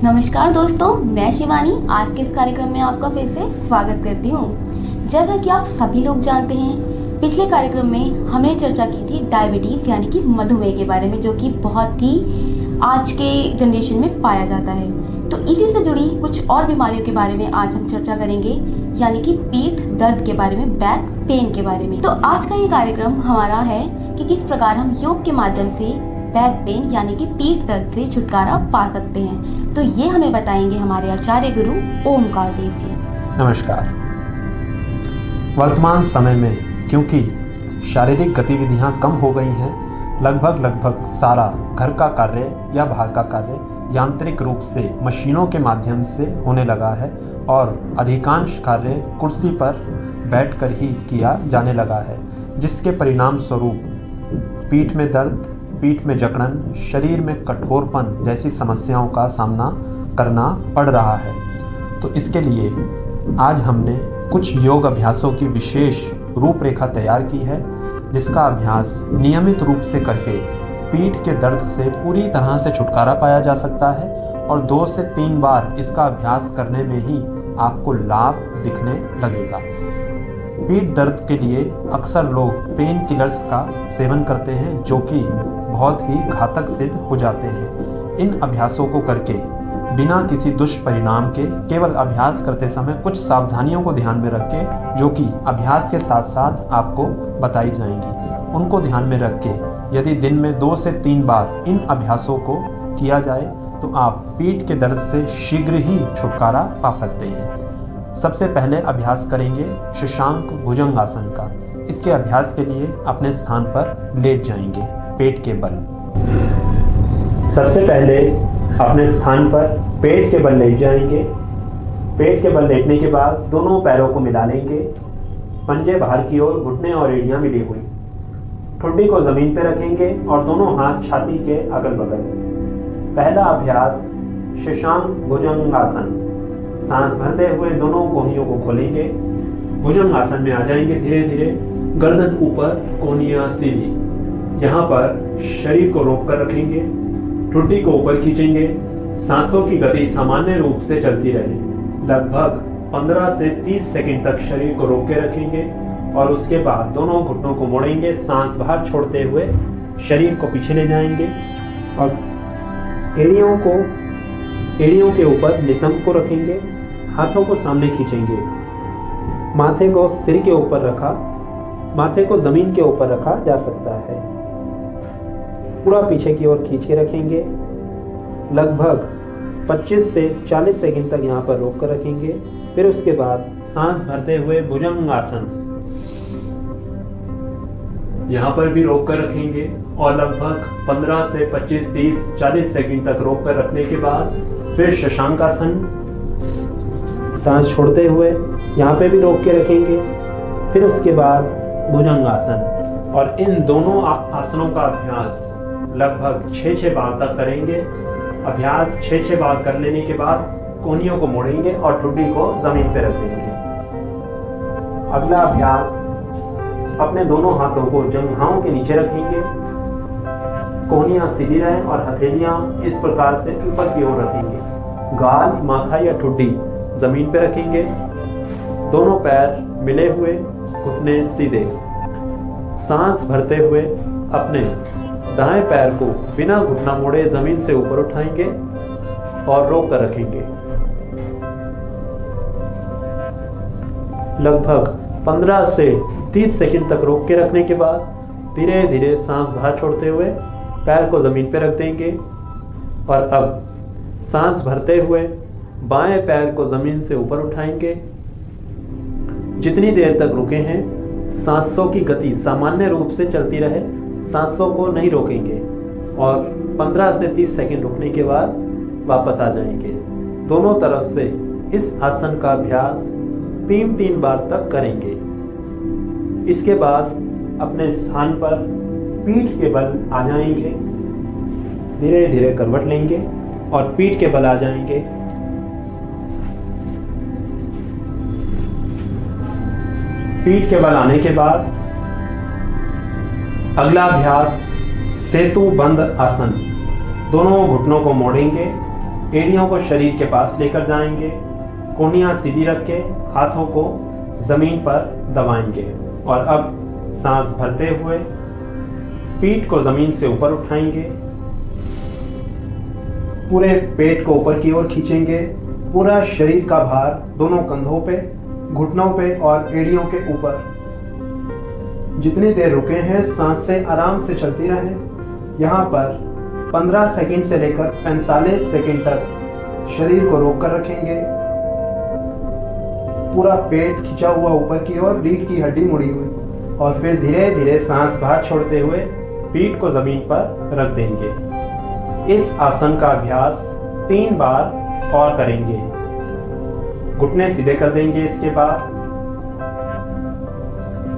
नमस्कार दोस्तों, मैं शिवानी आज के इस कार्यक्रम में आपका फिर से स्वागत करती हूँ। जैसा कि आप सभी लोग जानते हैं, पिछले कार्यक्रम में हमने चर्चा की थी डायबिटीज़ यानी कि मधुमेह के बारे में, जो कि बहुत ही आज के जनरेशन में पाया जाता है। तो इसी से जुड़ी कुछ और बीमारियों के बारे में आज हम चर्चा करेंगे, यानी कि पीठ दर्द के बारे में, बैक पेन के बारे में। तो आज का ये कार्यक्रम हमारा है कि किस प्रकार हम योग के माध्यम से बैक पेन यानी कि पीठ दर्द से छुटकारा पा सकते हैं। तो ये हमें बताएंगे हमारे आचार्य गुरु ओमकार देव जी। नमस्कार। वर्तमान समय में क्योंकि शारीरिक गतिविधियां कम हो गई हैं, लगभग सारा घर का कार्य या बाहर का कार्य यांत्रिक रूप से मशीनों के माध्यम से होने लगा है और अधिकांश कार्य कुर्सी पर बैठकर ही किया जाने लगा है, जिसके परिणाम स्वरूप पीठ में दर्द, पीठ में जकड़न, शरीर में कठोरपन जैसी समस्याओं का सामना करना पड़ रहा है। तो इसके लिए आज हमने कुछ योग अभ्यासों की विशेष रूपरेखा तैयार की है, जिसका अभ्यास नियमित रूप से करके पीठ के दर्द से पूरी तरह से छुटकारा पाया जा सकता है और 2 से 3 बार इसका अभ्यास करने में ही आपको लाभ दिखने लगेगा। पीठ दर्द के लिए अक्सर लोग पेन किलर्स का सेवन करते हैं, जो कि बहुत ही घातक सिद्ध हो जाते हैं। इन अभ्यासों को करके बिना किसी दुष्परिणाम के केवल अभ्यास करते समय कुछ सावधानियों को ध्यान में रख के, जो कि अभ्यास के साथ साथ आपको बताई जाएंगी, उनको ध्यान में रख के यदि दिन में 2 से 3 बार इन अभ्यासों को किया जाए तो आप पीठ के दर्द से शीघ्र ही छुटकारा पा सकते हैं। सबसे पहले अभ्यास करेंगे शशांक भुजंगासन का। इसके अभ्यास के लिए अपने स्थान पर लेट जाएंगे पेट के बल। सबसे पहले अपने स्थान पर पेट के बल लेट जाएंगे। पेट के बल लेटने के बाद दोनों पैरों को मिला लेंगे। पंजे बाहर की ओर, घुटने और एड़ियां मिली हुई। ठुड्डी को जमीन पर रखेंगे और दोनों हाथ छाती के अगल बगल। पहला अभ्यास शशांक भुजंगासन। सांस भरते हुए दोनों कोहनियों को खोलेंगे। भुजंगासन में आ जाएंगे। धीरे धीरे गर्दन ऊपर, कोहनियां सीधी। यहाँ पर शरीर को रोक कर रखेंगे। ठुड्डी को ऊपर खींचेंगे। सांसों की गति सामान्य रूप से चलती रहे। लगभग 15 से 30 सेकंड तक शरीर को रोक के रखेंगे और उसके बाद दोनों घुटनों को मोड़ेंगे। सांस बाहर छोड़ते हुए शरीर को पीछे ले जाएंगे और एड़ियों के ऊपर नितंब को रखेंगे। हाथों को सामने खींचेंगे। माथे को सिर के ऊपर रखा, माथे को जमीन के ऊपर रखा जा सकता है। पूरा पीछे की ओर खींच के रखेंगे। लगभग 25 से 40 सेकंड तक यहाँ पर रोक कर रखेंगे। फिर उसके बाद सांस भरते हुए भुजंगासन यहाँ पर भी रोक कर रखेंगे और लगभग 15 से 25, 30, 40 सेकंड तक रोक कर रखने के बाद फिर शशांकासन, सांस छोड़ते हुए यहाँ पे भी रोक के रखेंगे। फिर उसके बाद भुजंगासन और इन दोनों आसनों का अभ्यास लगभग 6 बार तक करेंगे। अभ्यास 6 बार कर लेने के बाद कोहनियों को मोड़ेंगे और ठुड्डी को जमीन पर रख देंगे। अगला अभ्यास, अपने दोनों हाथों को जंघाओं के नीचे रखेंगे। कोहनियां सीधी रहें और हथेलियां इस प्रकार से ऊपर की ओर रखेंगे। गाल, माथा या ठुड्डी जमीन पर रखेंगे। दोनों पैर मिले हुए, घुटने सीधे। सांस भरते हुए अपने दाएं पैर को बिना घुटना मोड़े जमीन से ऊपर उठाएंगे और रोक कर रखेंगे। लगभग 15 से 30 सेकंड तक रोक के रखने के बाद धीरे धीरे सांस बाहर छोड़ते हुए पैर को जमीन पर रख देंगे और अब सांस भरते हुए बाएं पैर को जमीन से ऊपर उठाएंगे। जितनी देर तक रुके हैं, सांसों की गति सामान्य रूप से चलती रहे। सांसों को नहीं रोकेंगे और 15 से 30 सेकंड रुकने के बाद वापस आ जाएंगे। दोनों तरफ से इस आसन का अभ्यास 3 बार तक करेंगे। इसके बाद अपने स्थान पर पीठ के बल आ जाएंगे। धीरे धीरे करवट लेंगे और पीठ के बल आ जाएंगे। पीठ के बल आने के बाद अगला अभ्यास सेतु बंद आसन। दोनों घुटनों को मोड़ेंगे एड़ियों को शरीर के पास लेकर जाएंगे। कोहनियां सीधी रख के हाथों को जमीन पर दबाएंगे और अब सांस भरते हुए पीठ को जमीन से ऊपर उठाएंगे। पूरे पेट को ऊपर की ओर खींचेंगे। पूरा शरीर का भार दोनों कंधों पे, घुटनों पे और एड़ियों के ऊपर। जितनी देर रुके हैं सांसें आराम से चलती रहें। यहाँ पर 15 सेकंड से लेकर 45 सेकंड तक शरीर को रोक कर रखेंगे। पूरा पेट खिंचा हुआ ऊपर की ओर, रीढ़ की हड्डी मुड़ी हुई, और फिर धीरे धीरे सांस बाहर छोड़ते हुए पीठ को जमीन पर रख देंगे। इस आसन का अभ्यास 3 बार और करेंगे। घुटने सीधे कर देंगे। इसके बाद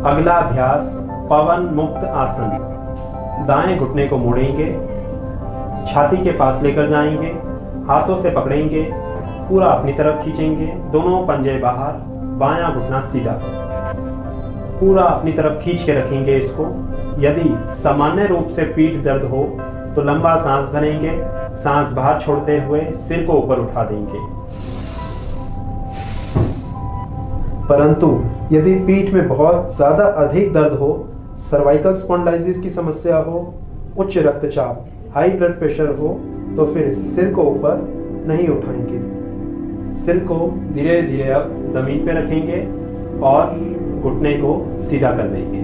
अगला अभ्यास पवन मुक्त आसन। दाएं घुटने को मोड़ेंगे, छाती के पास लेकर जाएंगे, हाथों से पकड़ेंगे, पूरा अपनी तरफ खींचेंगे, दोनों पंजे बाहर, बायां घुटना सीधा, पूरा अपनी तरफ खींच के रखेंगे इसको। यदि सामान्य रूप से पीठ दर्द हो तो लंबा सांस भरेंगे, सांस बाहर छोड़ते हुए सिर को ऊपर उठा देंगे। परंतु यदि पीठ में बहुत ज्यादा अधिक दर्द हो, सर्वाइकल स्पॉन्डिलाइटिस की समस्या हो, उच्च रक्तचाप, हाई ब्लड प्रेशर हो, तो फिर सिर को ऊपर नहीं उठाएंगे। सिर को धीरे धीरे अब जमीन पे रखेंगे और घुटने को सीधा कर देंगे।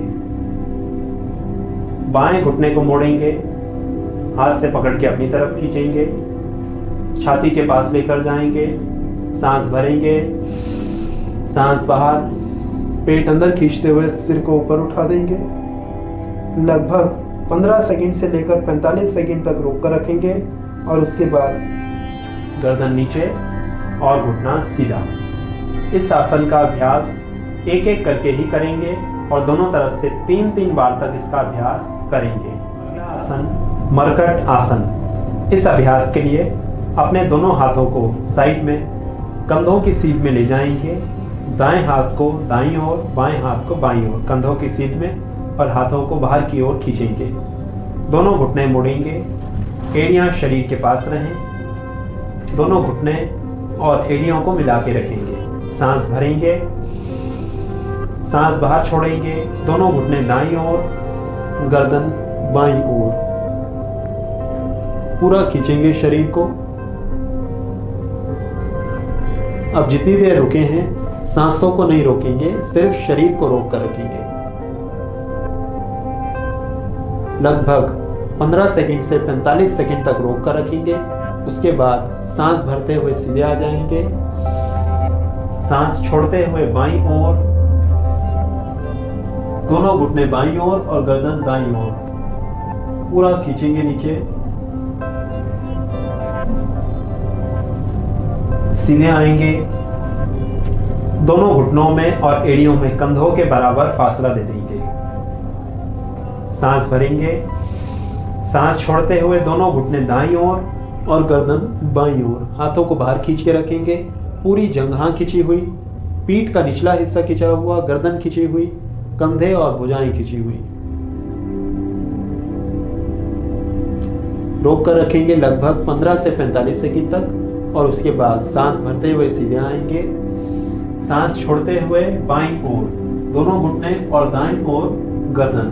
बाएं घुटने को मोड़ेंगे, हाथ से पकड़ के अपनी तरफ खींचेंगे, छाती के पास लेकर जाएंगे, सांस भरेंगे, सांस बाहर, पेट अंदर खींचते हुए सिर को ऊपर उठा देंगे। लगभग 15 सेकंड से लेकर 45 सेकंड तक रोक कर रखेंगे और उसके बाद गर्दन नीचे और घुटना सीधा। इस आसन का अभ्यास एक एक करके ही करेंगे और दोनों तरफ से 3-3 बार तक इसका अभ्यास करेंगे। अगला आसन मरकट आसन। इस अभ्यास के लिए अपने दोनों हाथों को साइड में कंधों की सीध में ले जाएंगे। दाएं हाथ को दाईं ओर, बाएं हाथ को बाईं ओर, कंधों की सीध में, और हाथों को बाहर की ओर खींचेंगे। दोनों घुटने मोड़ेंगे, एड़ियां शरीर के पास रहें। दोनों घुटने और एड़ियों को मिला के रखेंगे। सांस भरेंगे, सांस बाहर छोड़ेंगे। दोनों घुटने दाईं ओर, गर्दन बाईं ओर, पूरा खींचेंगे शरीर को। अब जितनी देर रुके हैं सांसों को नहीं रोकेंगे, सिर्फ शरीर को रोक कर रखेंगे। लगभग 15 सेकंड से 45 सेकंड तक रोक कर रखेंगे। उसके बाद सांस भरते हुए सीधे आ जाएंगे, सांस छोड़ते हुए बाईं ओर, दोनों घुटने बाईं ओर और गर्दन दाईं ओर, पूरा खींचेंगे नीचे, सीधे आएंगे। दोनों घुटनों में और एड़ियों में कंधों के बराबर फासला दे देंगे। सांस भरेंगे, सांस छोड़ते हुए दोनों घुटने दाईं ओर और गर्दन बाईं ओर, हाथों को बाहर खींच के रखेंगे। पूरी जंघां खिंची हुई, पीठ का निचला हिस्सा खिंचा हुआ, गर्दन खिंची हुई, कंधे और भुजाएं खिंची हुई। रोक कर रखेंगे लगभग 15 से 45 सेकंड तक और उसके बाद सांस भरते हुए सीधे आएंगे। सांस छोड़ते हुए बाईं ओर, दोनों घुटने और दाईं ओर गर्दन,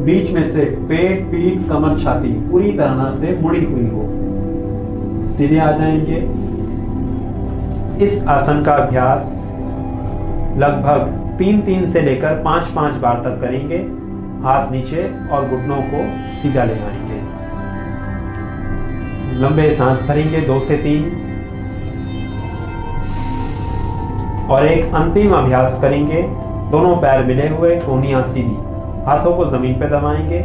बीच में से पेट, पीठ, कमर, छाती पूरी तरह से मुड़ी हुई हो, सीधे आ जाएंगे। इस आसन का अभ्यास लगभग 3-3 से लेकर 5-5 बार तक करेंगे। हाथ नीचे और घुटनों को सीधा ले आएंगे। लंबे सांस भरेंगे 2 से 3 और एक अंतिम अभ्यास करेंगे। दोनों पैर मिले हुए, कोहनियां सीधी, हाथों को जमीन पर दबाएंगे,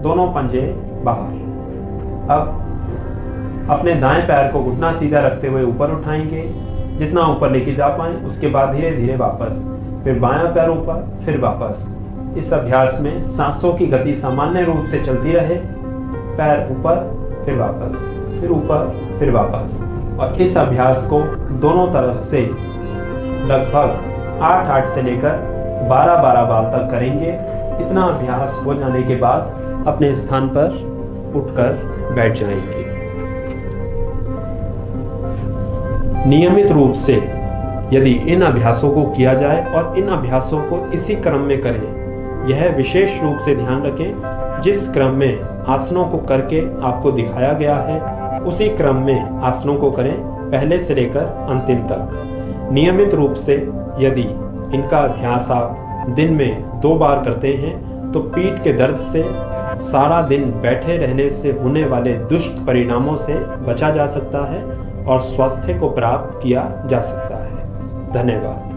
दोनों पंजे बाहर। अब अपने दाएं पैर को घुटना सीधा रखते हुए ऊपर उठाएंगे, जितना ऊपर लेके जा पाए। उसके बाद धीरे धीरे वापस, फिर बायां पैर ऊपर, फिर वापस। इस अभ्यास में सांसों की गति सामान्य रूप से चलती रहे। पैर ऊपर, फिर वापस, फिर ऊपर, फिर वापस। और इस अभ्यास को दोनों तरफ से लगभग 8-8 से लेकर 12-12 बार तक करेंगे। इतना अभ्यास हो जाने के बाद अपने स्थान पर उठकर बैठ जाएंगे। नियमित रूप से यदि इन अभ्यासों को किया जाए और इन अभ्यासों को इसी क्रम में करें, यह विशेष रूप से ध्यान रखें जिस क्रम में आसनों को करके आपको दिखाया गया है उसी क्रम में आसनों को करें, पहले से लेकर अंतिम तक। नियमित रूप से यदि इनका अभ्यास आप दिन में 2 बार करते हैं तो पीठ के दर्द से, सारा दिन बैठे रहने से होने वाले दुष्ट परिणामों से बचा जा सकता है और स्वास्थ्य को प्राप्त किया जा सकता है। धन्यवाद।